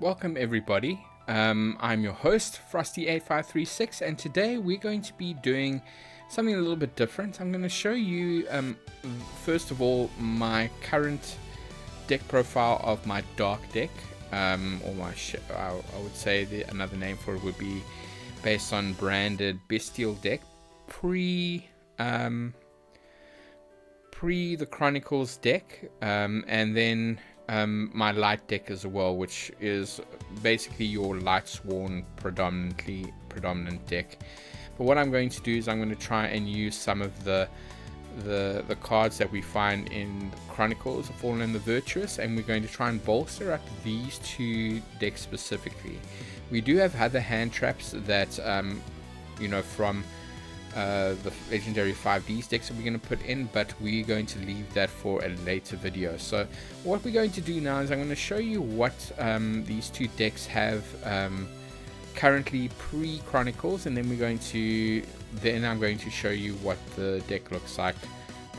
welcome everybody. I'm your host, Frosty8536, and today we're going to be doing something a little bit different. I'm going to show you, first of all, my current deck profile of my dark deck, or my, I would say another name for it would be based on branded bestial deck, pre the Chronicles deck, and then my light deck as well, which is basically your Lightsworn predominant deck. But what I'm going to do is I'm going to try and use some of the cards that we find in Chronicles of Fallen and the Virtuous, and we're going to try and bolster up these two decks specifically. We do have other hand traps that from the legendary 5Ds decks that we're going to put in, but we're going to leave that for a later video. So what we're going to do now is I'm going to show you what these two decks have currently pre-Chronicles, and then I'm going to show you what the deck looks like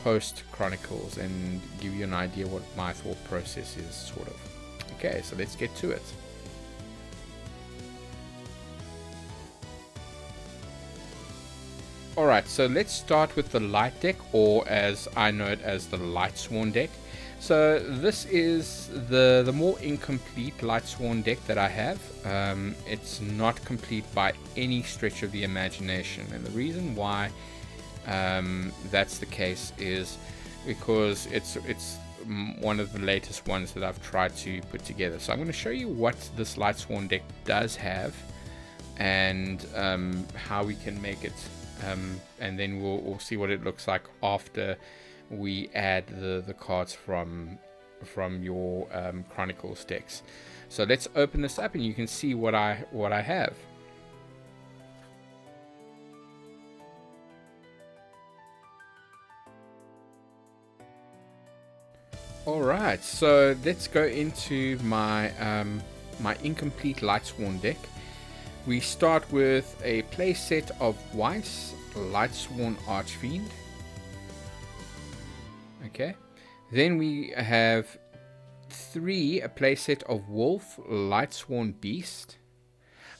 post Chronicles and give you an idea what my thought process is, sort of. Okay, so let's get to it. Alright, so let's start with the light deck, or as I know it as the Lightsworn deck. So this is the more incomplete Lightsworn deck that I have. It's not complete by any stretch of the imagination, and the reason why that's the case is because it's one of the latest ones that I've tried to put together. So I'm going to show you what this Lightsworn deck does have and how we can make it. And then we'll see what it looks like after we add the cards from your Chronicles decks. So let's open this up and you can see what I have. Alright, so let's go into my my incomplete Lightsworn deck. We start with a playset of Weiss, Lightsworn Archfiend. Okay. Then we have a playset of Wolf, Lightsworn Beast.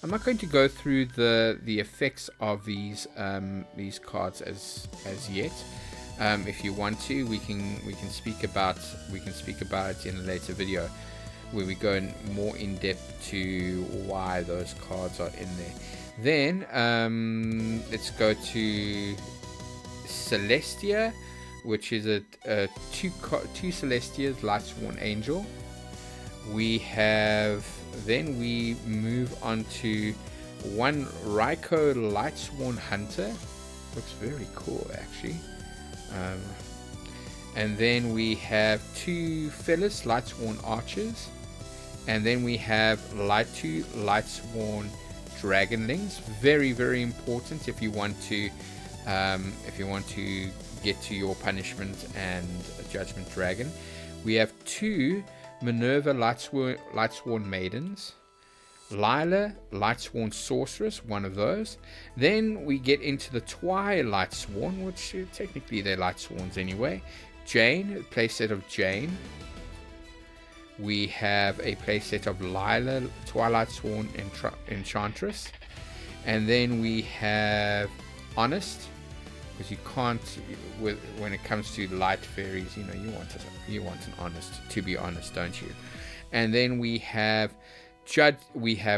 I'm not going to go through the effects of these cards as yet. If you want to, we can speak about it in a later video, where we go more in depth to why those cards are in there. Then let's go to Celestia, which is a two Celestias, Lightsworn Angel. We move on to one Raikou Lightsworn Hunter. Looks very cool, actually. And then we have two Phyllis Lightsworn Archers. And then we have two Lightsworn Dragonlings. Very, very important if you want to get to your Punishment and Judgment Dragon. We have two Minerva Lightsworn Maidens. Lila Lightsworn Sorceress, one of those. Then we get into the Twilight Sworn, which technically they're Lightsworns anyway. Jane, a playset of Jane. We have a playset of Lila, Twilight Sworn Enchantress. And then we have Honest, because you can't, when it comes to light fairies, you want an Honest, to be honest, don't you? And then we have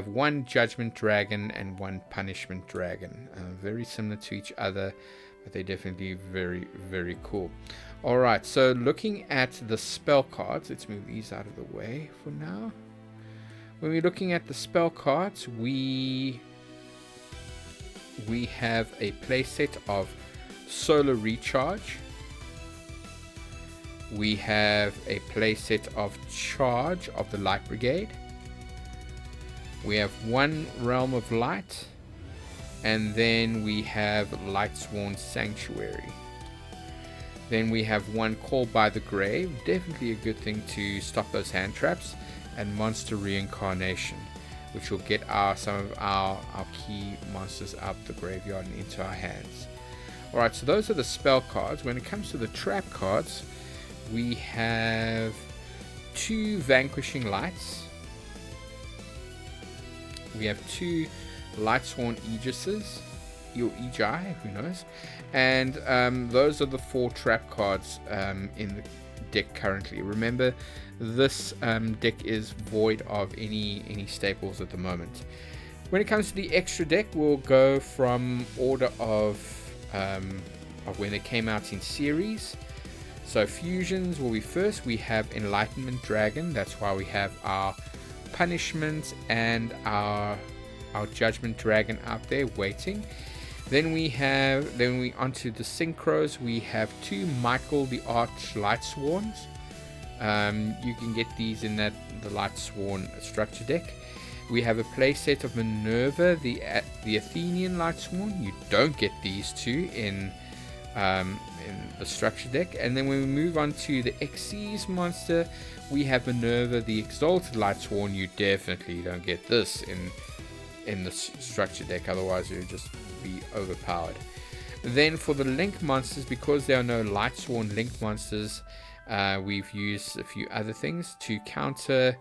one Judgment Dragon and one Punishment Dragon. Very similar to each other, but they're definitely very, very cool. Alright, so looking at the spell cards, let's move these out of the way for now. When we're looking at the spell cards, we have a playset of Solar Recharge. We have a playset of Charge of the Light Brigade. We have one Realm of Light, and then we have Lightsworn Sanctuary. Then we have one Called by the Grave, definitely a good thing to stop those hand traps, and Monster Reincarnation, which will get some of our key monsters out the graveyard and into our hands. Alright, so those are the spell cards. When it comes to the trap cards, we have two Vanquishing Lights, We have 2 Lightsworn Aegises, your Egi, who knows, and those are the 4 trap cards in the deck currently. Remember, this deck is void of any staples at the moment. When it comes to the extra deck, we'll go from order of when they came out in series. So fusions will be first. We have Enlightenment Dragon. That's why we have our Punishment and our Judgment Dragon out there waiting. Then we onto the synchros. We have 2 Michael the Arch Lightsworns. You can get these in the Lightsworn structure deck. We have a playset of Minerva the Athenian Lightsworn. You don't get these 2 in the structure deck. And then when we move on to the Xyz monster, we have Minerva the Exalted Lightsworn. You definitely don't get this in the structure deck, otherwise it would just be overpowered. Then for the Link monsters, because there are no Lightsworn Link monsters, we've used a few other things to counter.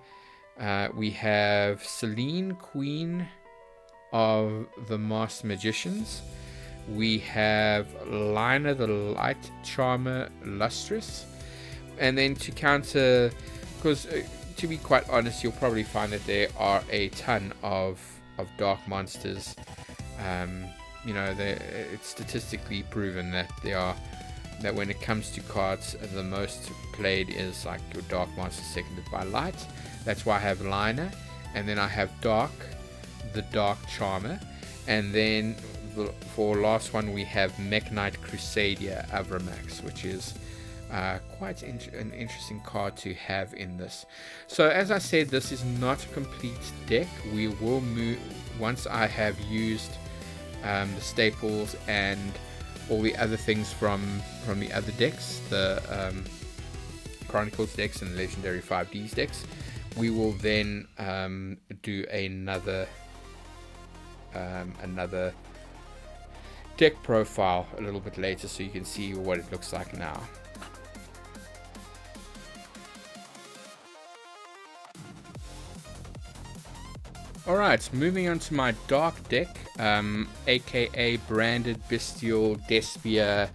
We have Selene, Queen of the Master Magicians. We have Lina the Light Charmer Lustrous. And then to counter, because to be quite honest, you'll probably find that there are a ton of dark monsters. You know, it's statistically proven that that when it comes to cards, the most played is like your dark monster seconded by light. That's why I have Lina, and then I have Dark, the Dark Charmer, and then for last one we have Mech Knight Crusadia Avramax, which is quite an interesting card to have in this. So as I said, this is not a complete deck. We will move once I have used the staples and all the other things from the other decks, the Chronicles decks and the Legendary 5Ds decks. We will then do another deck profile a little bit later, so you can see what it looks like now. Alright, moving on to my dark deck, aka Branded, Bestial, Despia,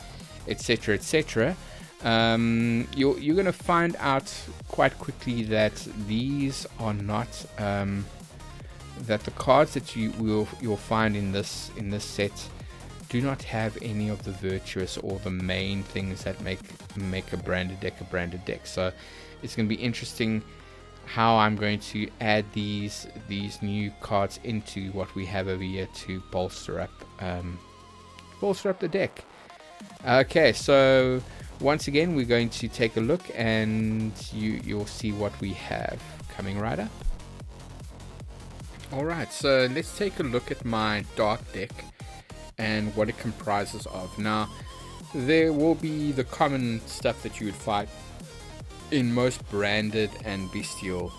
etc, etc. You're going to find out quite quickly that these are not that the cards that you'll find in this set do not have any of the virtuous or the main things that make a branded deck. So it's going to be interesting how I'm going to add these new cards into what we have over here to bolster up the deck. Okay, so once again we're going to take a look, and you'll see what we have coming right up. Alright, so let's take a look at my dark deck and what it comprises of. Now, there will be the common stuff that you would find in most branded and bestial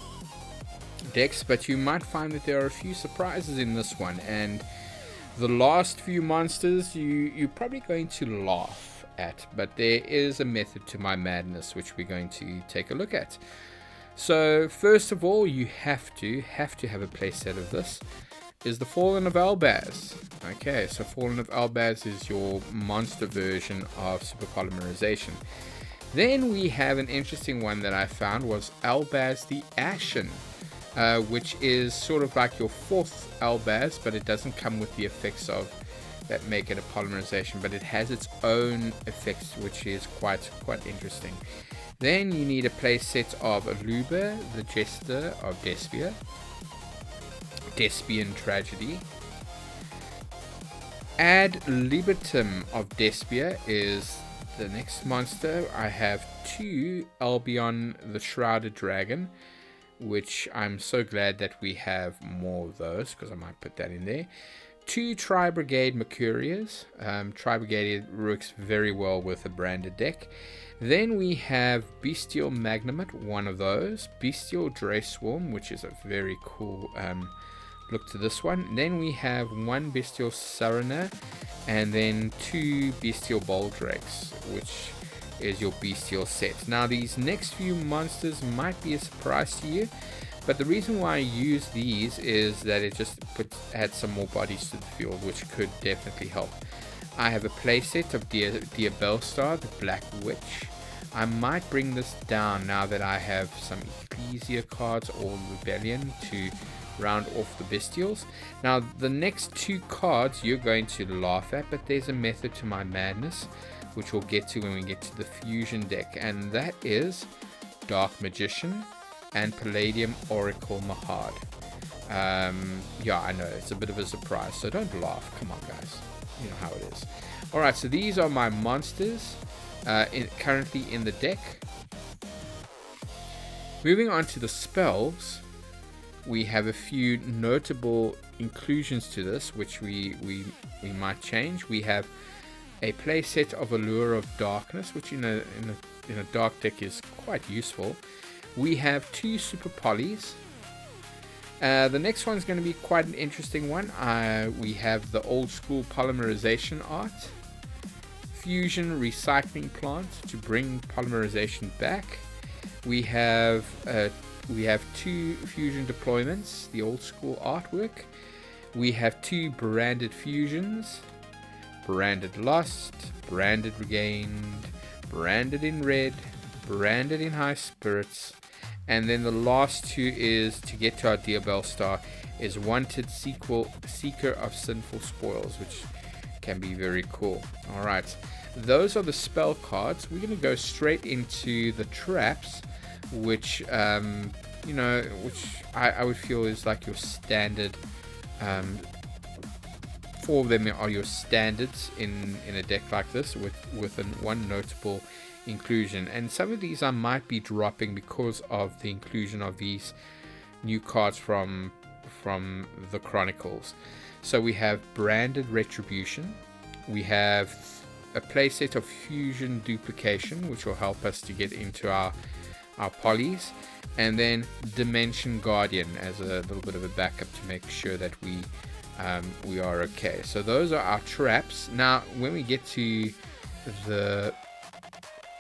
decks, but you might find that there are a few surprises in this one, and the last few monsters you're probably going to laugh at, but there is a method to my madness which we're going to take a look at. So first of all, you have to have a playset of this, is the Fallen of Albaz. Okay, so Fallen of Albaz is your monster version of super polymerization. Then we have an interesting one that I found, was Albaz the Ashen, which is sort of like your 4th Albaz, but it doesn't come with the effects that make it a polymerization, but it has its own effects, which is quite interesting. Then you need a playset of Aluba, the Jester of Despia, Despian Tragedy. Ad Libitum of Despia is the next monster. I have 2 Albion the Shrouded Dragon, which I'm so glad that we have more of those, because I might put that in there. 2 Tri-Brigade Mercurias. Tri-Brigade works very well with a branded deck. Then we have Bestial Magnamut, one of those. Bestial Drayswarm, which is a very cool look to this one. Then we have 1 Bestial Surriner, and then 2 Bestial Boldrakes, which is your bestial set. Now these next few monsters might be a surprise to you, But the reason why I use these is that it just adds some more bodies to the field, which could definitely help. I have a playset of Bellstar, the Black Witch. I might bring this down now that I have some Ecclesia cards or Rebellion to round off the Bestials. Now, the next 2 cards you're going to laugh at, but there's a method to my madness, which we'll get to when we get to the Fusion deck, and that is Dark Magician and Palladium Oracle Mahad. Yeah, I know, it's a bit of a surprise, so don't laugh. Come on, guys. You know how it is. Alright, so these are my monsters currently in the deck. Moving on to the spells, we have a few notable inclusions to this, which we might change. We have a playset of Allure of Darkness, which in a dark deck is quite useful. We have 2 Super Polys. The next one's going to be quite an interesting one. We have the old school polymerization art, Fusion Recycling Plant to bring polymerization back. We have 2 Fusion Deployments, the old school artwork. We have 2 Branded Fusions, Branded Lost, Branded Regained, Branded in Red, Branded in High Spirits, and then the last 2 is to get to our Bellstar is Wanted Seeker of Sinful Spoils, which can be very cool. Alright, those are the spell cards. We're going to go straight into the traps, which which I would feel is like your standard. 4 of them are your standards in a deck like this, with one notable inclusion, and some of these I might be dropping because of the inclusion of these new cards from the Chronicles. So we have Branded Retribution, we have a playset of Fusion Duplication, which will help us to get into our polys, and then Dimension Guardian as a little bit of a backup to make sure that we are okay. So those are our traps. Now when we get to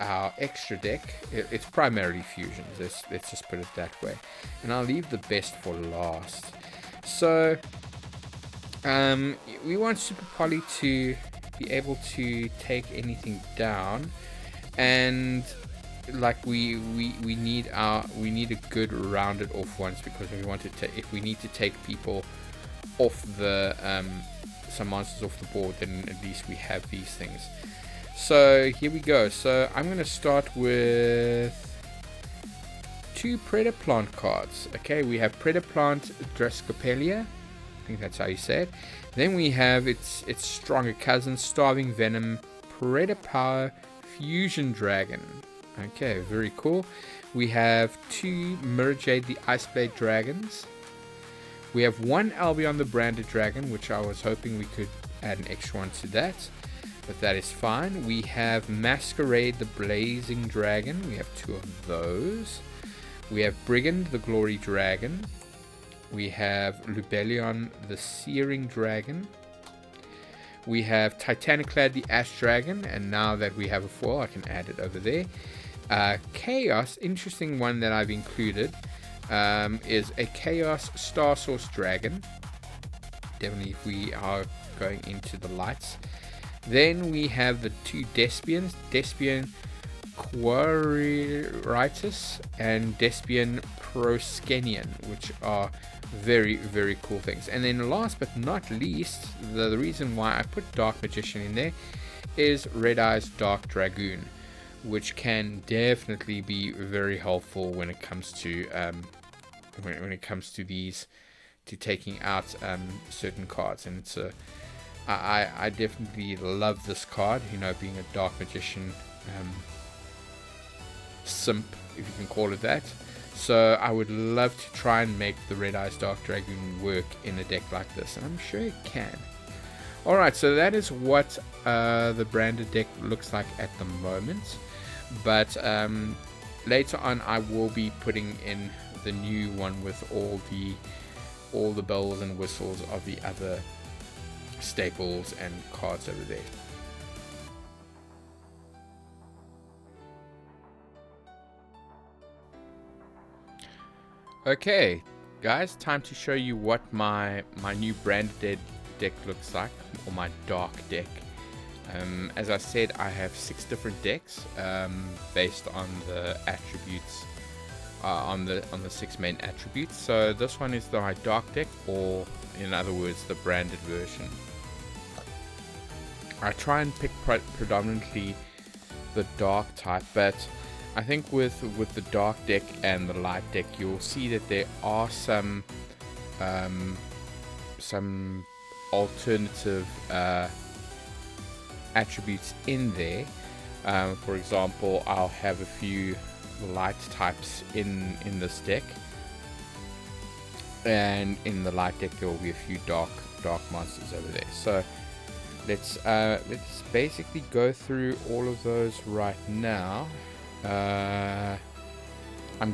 our extra deck, it's primarily fusions. Let's just put it that way, and I'll leave the best for last. So we want Super Poly to be able to take anything down, and like we need a good rounded off ones, because if we need to take people off some monsters off the board, then at least we have these things. So here we go. So I'm going to start with 2 Predaplant cards. Okay, we have Predaplant Drascopelia, I think that's how you say it. Then we have its stronger cousin, Starving Venom Predapower Fusion Dragon. Okay, very cool. We have 2 Mirrorjade the Iceblade Dragons. We have 1 Albion the Branded Dragon, which I was hoping we could add an extra one to that, but that is fine. We have Masquerade the Blazing Dragon. We have 2 of those. We have Brigand the Glory Dragon. We have Lubellion the Searing Dragon. We have Titaniclad the Ash Dragon, and now that we have a foil, I can add it over there. Chaos, interesting one that I've included, is a Chaos Star Source Dragon. Definitely if we are going into the lights. Then we have the 2 Despians, Despian Quaritus and Despian Proskenian, which are very, very cool things. And then last but not least, the reason why I put Dark Magician in there is Red Eyes Dark Dragoon, which can definitely be very helpful when it comes to these, to taking out certain cards. And it's I definitely love this card, being a Dark Magician simp, if you can call it that. So I would love to try and make the Red Eyes Dark Dragoon work in a deck like this, and I'm sure it can. Alright, so that is what the branded deck looks like at the moment, but later on I will be putting in the new one with all the bells and whistles of the other staples and cards over there. Okay, guys, time to show you what my new branded deck looks like, or my dark deck. As I said, I have 6 different decks based on the attributes, on the 6 main attributes. So this one is the dark deck, or in other words, the branded version. I try and pick predominantly the dark type, but I think with the dark deck and the light deck, you'll see that there are some alternative attributes in there. For example, I'll have a few light types in this deck, and in the light deck there will be a few dark monsters over there. So let's basically go through all of those right now. I'm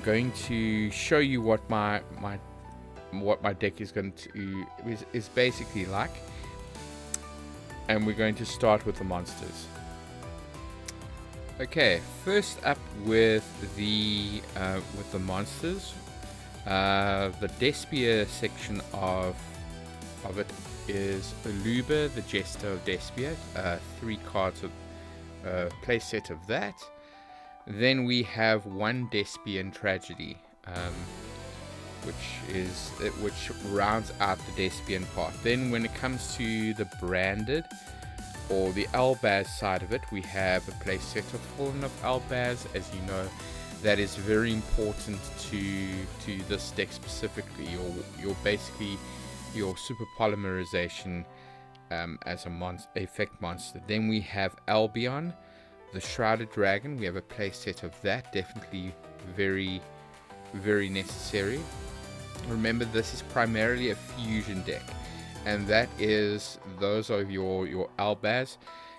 going to show you what my deck is going to is basically like, and we're going to start with the monsters. Okay, first up with the monsters, the Despia section of it is Aluba, the Jester of Despia, 3 cards of play set of that. Then we have 1 Despian Tragedy, which rounds out the Despian part. Then when it comes to the branded, or the Albaz side of it, we have a play set of Fallen of Albaz. As you know, that is very important to this deck specifically. Your basically your super polymerization as a effect monster. Then we have Albion, the Shrouded Dragon. We have a play set of that, definitely very, very necessary. Remember, this is primarily a fusion deck, and that is those are your Albaz.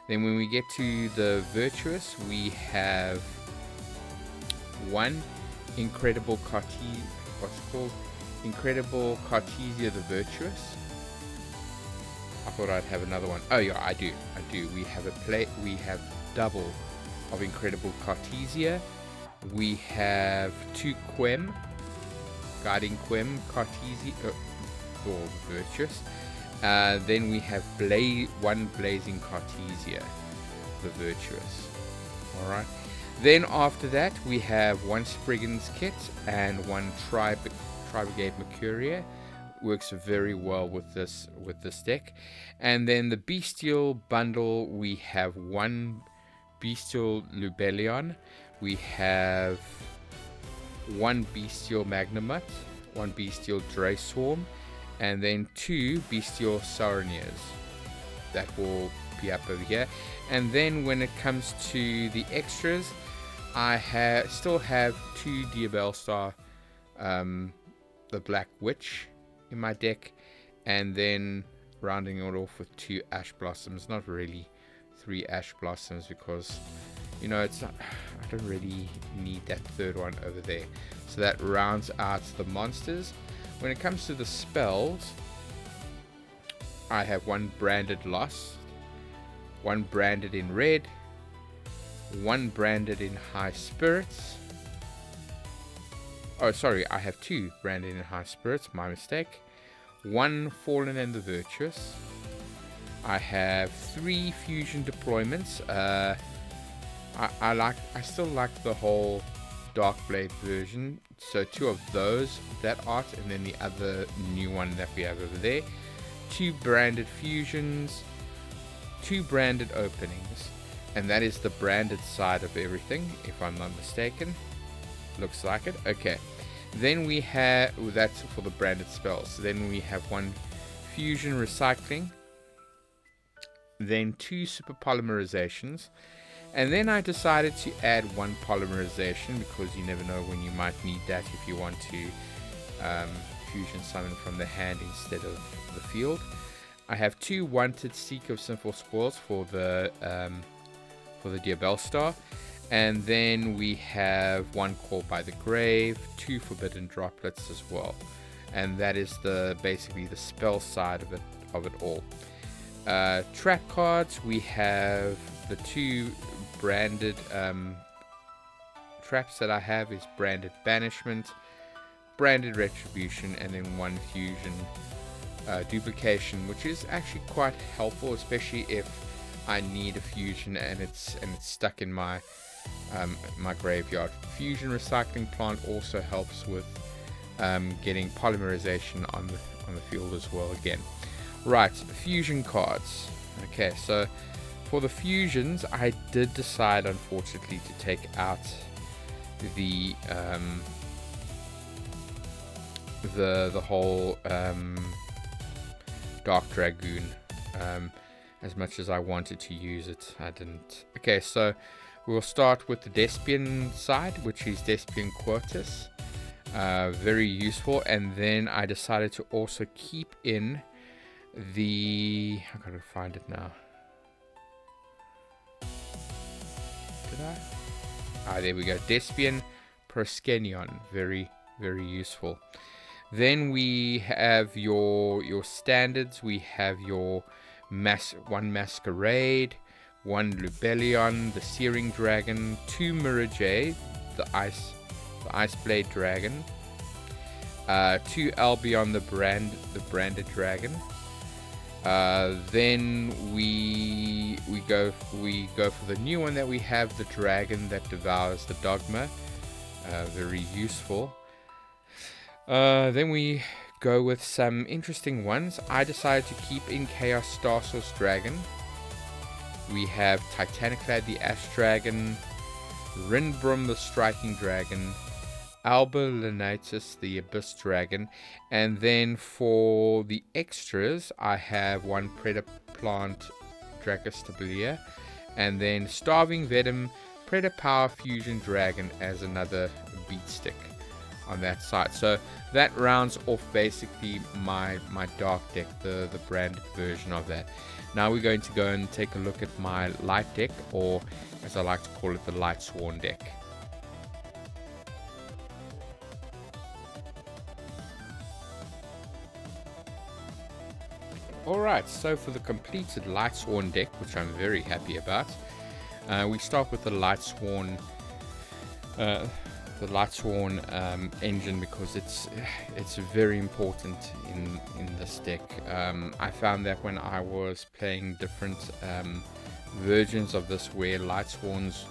Then when we get to the Virtuous, we have 1 Incredible Incredible Cartesia the Virtuous. I thought I'd have another one. Oh yeah, I do. We have double of Incredible Cartesia. We have 2 Quem, Guiding Quem Cartesia, or Virtuous. Then we have 1 Blazing Cartesia the Virtuous. Alright. Then after that we have 1 Spriggan's Kit and 1 Tri-Brigade Mercuria. Works very well with this deck. And then the Bestial bundle, we have 1 Bestial Lubellion, we have 1 Bestial Magnamut, 1 Bestial Drayswarm, and then 2 Bestial Saurniers. That will be up over here. And then when it comes to the extras, I still have 2 Diabellstar, the Black Witch in my deck, and then rounding it off with 2 Ash Blossoms. Not really 3 Ash Blossoms, because you know I don't really need that 3rd one over there. So that rounds out the monsters. When it comes to the spells, I have 1 Branded Lost, 1 Branded in Red, 1 Branded in High Spirits. Oh, sorry, I have 2 Branded in High Spirits, my mistake. 1 Fallen and the Virtuous. I have 3 Fusion Deployments. I still like the whole Darkblade version, so 2 of those, that art, and then the other new one that we have over there. 2 Branded Fusions, 2 Branded Openings, and that is the branded side of everything, if I'm not mistaken. Looks like it. Okay, then we have, that's for the branded spells. Then we have 1 Fusion Recycling, then 2 Super Polymerizations, and then I decided to add 1 Polymerization, because you never know when you might need that if you want to fusion summon from the hand instead of the field. I have 2 Wanted Seek of Sinful Spoils for the Diabellstar. And then we have 1 Call by the Grave, 2 Forbidden Droplets as well, and that is basically the spell side of it all. Trap cards, we have the 2 branded traps that I have is Branded Banishment, branded retribution, and then 1 fusion duplication, which is actually quite helpful, especially if I need a fusion and it's stuck in my my graveyard. Fusion recycling plant also helps with getting polymerization on the field as well. Again, right, fusion cards. Okay, so for the fusions, I did decide, unfortunately, to take out the whole Dark Dragoon. As much as I wanted to use it, I didn't. Okay, so we'll start with the Despian side, which is Despian Quartus. Very useful. And then I decided to also keep in the... I gotta find it now. Did I? Ah, there we go. Despian Proskenion. Very, very useful. Then we have your standards. We have your 1 Masquerade, 1 Lubellion, the Searing Dragon, 2 Mirrorjade, the Ice Blade Dragon, 2 Albion, the Branded Dragon. Then we go for the new one that we have, the Dragon that devours the Dogma. Very useful. Then we go with some interesting ones. I decided to keep in Chaos Star Source Dragon. We have Titaniclad the Ash Dragon, Rinbrum the Striking Dragon, Alba Lenatus the Abyss Dragon, and then for the extras I have 1 Predaplant Dracostabilia, and then Starving Venom Predapower Fusion Dragon as another beat stick on that side. So that rounds off basically my dark deck, the branded version of that. Now we're going to go and take a look at my light deck, or as I like to call it, the Lightsworn deck. Alright, so for the completed Lightsworn deck, which I'm very happy about, we start with the Lightsworn engine, because it's very important in this deck. I found that when I was playing different versions of this where Lightsworns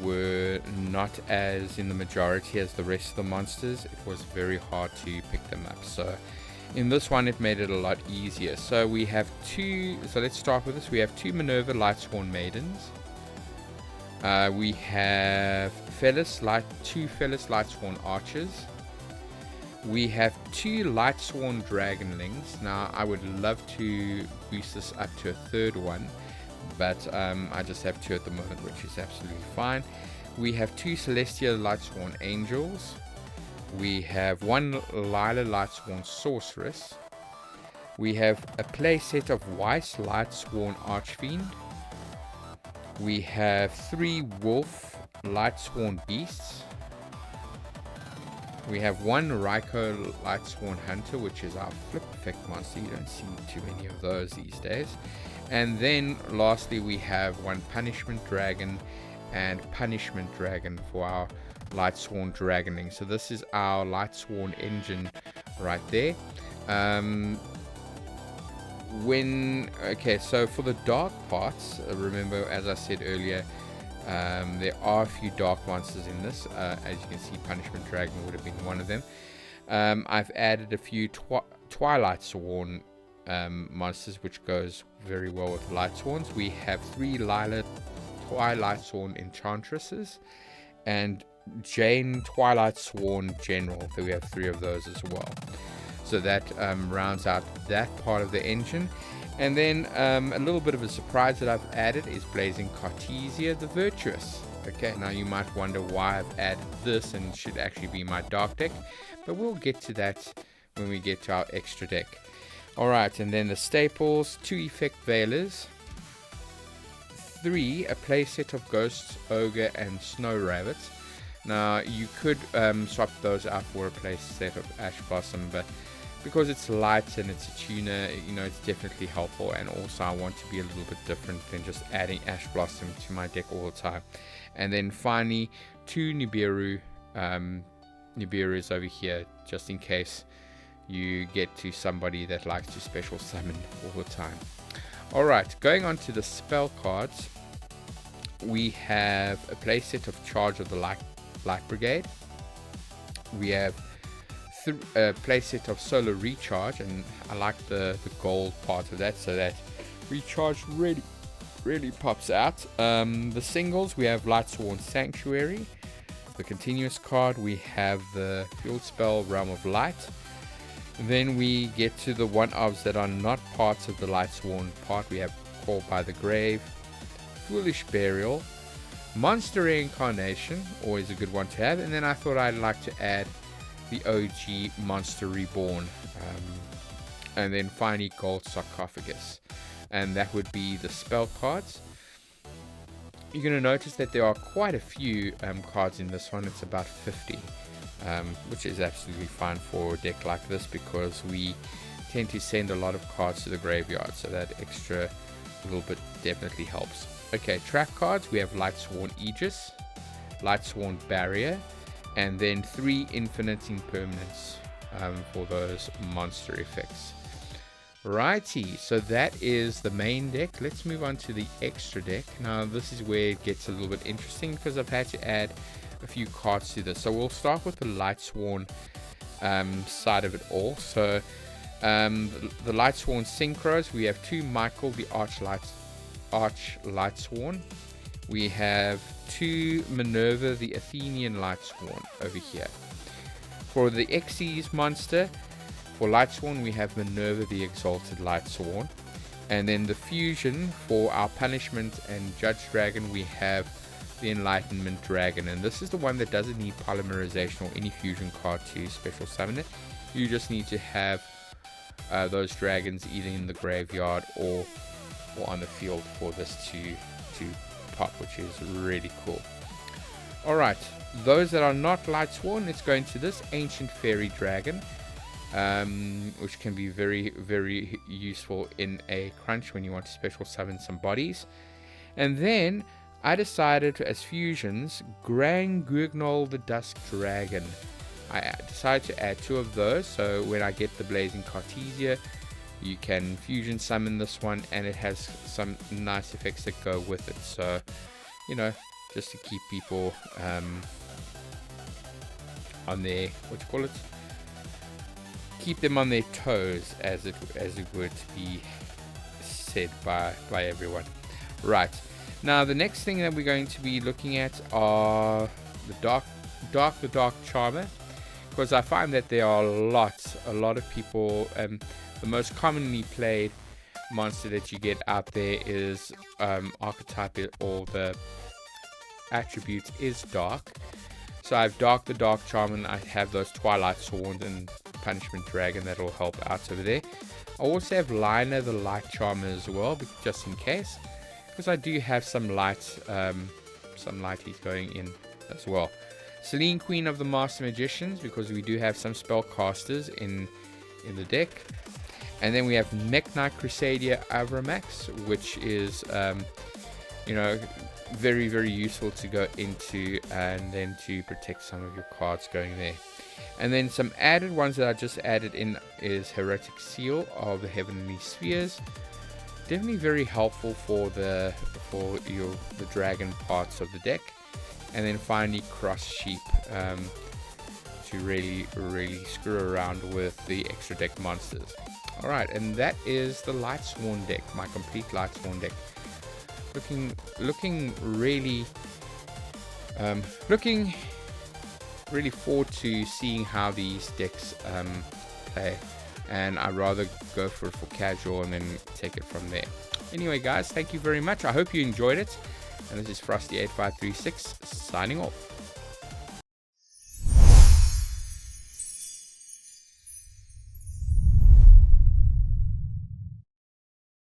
were not as in the majority as the rest of the monsters, it was very hard to pick them up. So in this one it made it a lot easier. So we have let's start with this. We have 2 Minerva Lightsworn Maidens. We have 2 Felis Lightsworn Archers. We have 2 Lightsworn Dragonlings. Now I would love to boost this up to a 3rd one, but I just have 2 at the moment, which is absolutely fine. We have 2 Celestial Lightsworn Angels. We have 1 Lila Lightsworn Sorceress. We have a playset of Weiss Lightsworn Archfiend. We have 3 Wolf Lightsworn Beasts. We have 1 Raikou Lightsworn Hunter, which is our flip effect monster. You don't see too many of those these days. And then lastly we have 1 Punishment Dragon and Punishment Dragon for our Lightsworn Dragoning. So this is our Lightsworn engine right there. So for the dark parts, remember, as I said earlier, there are a few dark monsters in this. As you can see, Punishment Dragon would have been one of them. I've added a few Twilight Sworn monsters, which goes very well with Lightsworns. We have 3 Lila Twilight Sworn Enchantresses and Jane Twilight Sworn General. So we have 3 of those as well. So that rounds out that part of the engine. And then a little bit of a surprise that I've added is Blazing Cartesia the Virtuous. Okay, now you might wonder why I've added this, and it should actually be my dark deck, but we'll get to that when we get to our extra deck. Alright, and then the staples, 2 Effect Veilers, 3 a playset of Ghosts, Ogre and Snow Rabbits. Now you could swap those out for a playset of Ash Blossom, but because it's light and it's a tuner, it's definitely helpful. And also I want to be a little bit different than just adding Ash Blossom to my deck all the time. And then finally 2 Nibiru Nibiru is over here, just in case you get to somebody that likes to special summon all the time. Alright, going on to the spell cards, we have a playset of Charge of the Light Brigade. We have a playset of Solar Recharge, and I like the gold part of that, so that recharge really pops out. The singles, we have Lightsworn Sanctuary. The continuous card, we have the field spell Realm of Light. Then we get to the one-ofs that are not parts of the Lightsworn part. We have Call by the Grave, Foolish Burial, Monster Reincarnation, always a good one to have. And then I thought I'd like to add the OG Monster Reborn, and then finally Gold Sarcophagus, and that would be the spell cards. You're going to notice that there are quite a few cards in this one. It's about 50, which is absolutely fine for a deck like this, because we tend to send a lot of cards to the graveyard, so that extra little bit definitely helps. Okay, trap cards, we have Lightsworn Aegis, Lightsworn Barrier, and then 3 Infinite Impermanence for those monster effects. Righty, so that is the main deck. Let's move on to the extra deck. Now this is where it gets a little bit interesting, because I've had to add a few cards to this. So we'll start with the Lightsworn side of it all. So the Lightsworn Synchros, we have 2 Michael the Arch Lightsworn. We have 2 Minerva the Athenian Lightsworn over here. For the Xyz monster, for Lightsworn, we have Minerva the Exalted Lightsworn. And then the fusion for our Punishment and Judge Dragon, we have the Enlightenment Dragon. And this is the one that doesn't need Polymerization or any fusion card to special summon it. You just need to have those dragons either in the graveyard or on the field for this to pop, which is really cool. Alright, those that are not Lightsworn, let's go into this Ancient Fairy Dragon, which can be very useful in a crunch when you want to special summon some bodies. And then I decided as fusions, Grand Guignol the Dusk Dragon. I decided to add 2 of those, so when I get the Blazing Cartesia, you can fusion summon this one, and it has some nice effects that go with it. So, you know, just to keep people on their, keep them on their toes, as it would be said by everyone. Right, now the next thing that we're going to be looking at are the Dark Charmer, because I find that there are a lot of people. The most commonly played monster that you get out there is archetype, or the attribute is dark. So I have the Dark Charmer, and I have those Twilight Swords and Punishment Dragon that will help out over there. I also have Liner the Light Charmer as well, just in case, because I do have some lighties going in as well. Selene, Queen of the Master Magicians, because we do have some spellcasters in the deck. And then we have Mekk-Knight Crusadia Avramax, which is very useful to go into, and then to protect some of your cards going there. And then some added ones that I just added in is Heretic Seal of the Heavenly Spheres. Definitely very helpful for the dragon parts of the deck. And then finally Cross Sheep, to really screw around with the extra deck monsters. Alright, and that is the Lightsworn deck, my complete Lightsworn deck. Looking really forward to seeing how these decks play, and I'd rather go for casual and then take it from there. Anyway guys, thank you very much. I hope you enjoyed it, and this is Frosty8536 signing off.